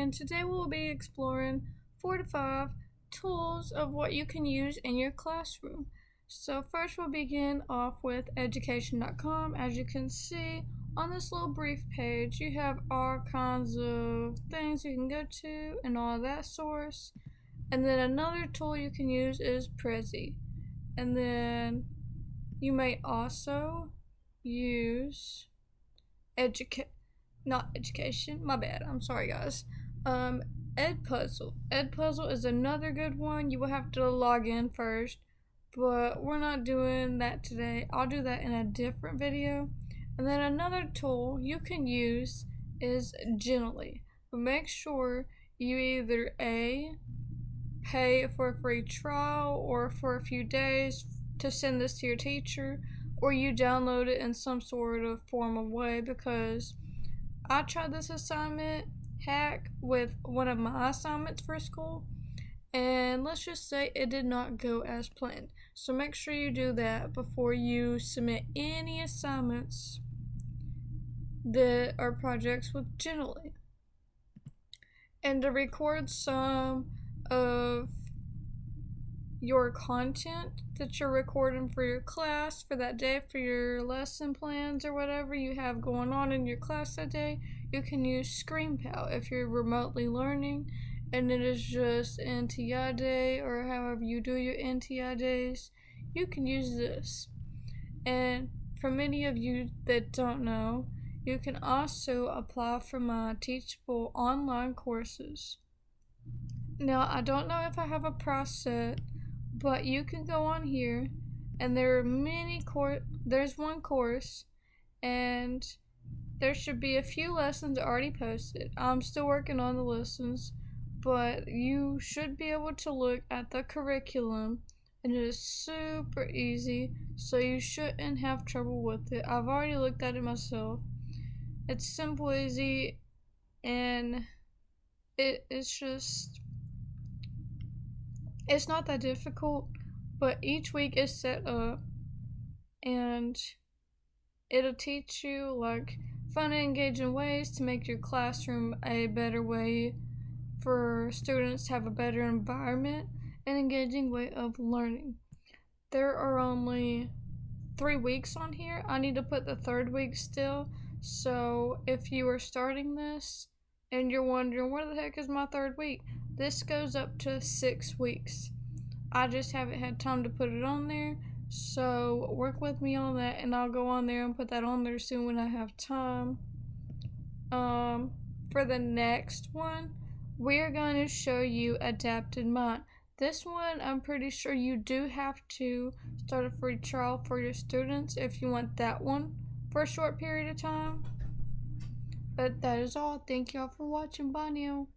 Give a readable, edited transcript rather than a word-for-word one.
and today we'll be exploring 4 to 5 tools of what you can use in your classroom. So first we'll begin off with education.com. As you can see on this little brief page, you have all kinds of things you can go to and all that source. And then another tool you can use is Prezi. And then you may also use not education, my bad, I'm sorry guys. Edpuzzle. Edpuzzle is another good one. You will have to log in first, but we're not doing that today. I'll do that in a different video. And then another tool you can use is Genially. But make sure you either pay for a free trial or for a few days to send this to your teacher, or you download it in some sort of form of way, because I tried this assignment hack with one of my assignments for school, and let's just say it did not go as planned. So make sure you do that before you submit any assignments that are projects with Genially. And to record some of your content that you're recording for your class for that day, for your lesson plans or whatever you have going on in your class that day, you can use ScreenPal if you're remotely learning and it is just NTI day or however you do your NTI days. You can use this. And for many of you that don't know, you can also apply for my Teachable online courses. Now, I don't know if I have a price set, but you can go on here and there are many there's one course and there should be a few lessons already posted. I'm still working on the lessons, but you should be able to look at the curriculum and it is super easy, so you shouldn't have trouble with it. I've already looked at it myself. It's simple, easy, and it's not that difficult, but each week is set up and it'll teach you like fun and engaging ways to make your classroom a better way for students to have a better environment and engaging way of learning. There are only 3 weeks on here. I need to put the 3rd week still. So if you are starting this and you're wondering where the heck is my 3rd week, this goes up to 6 weeks. I just haven't had time to put it on there, so work with me on that and I'll go on there and put that on there soon when I have time. For the next one, we're going to show you Adapted Mind. This one, I'm pretty sure you do have to start a free trial for your students if you want that one for a short period of time. But that is all. Thank y'all for watching. Bye now.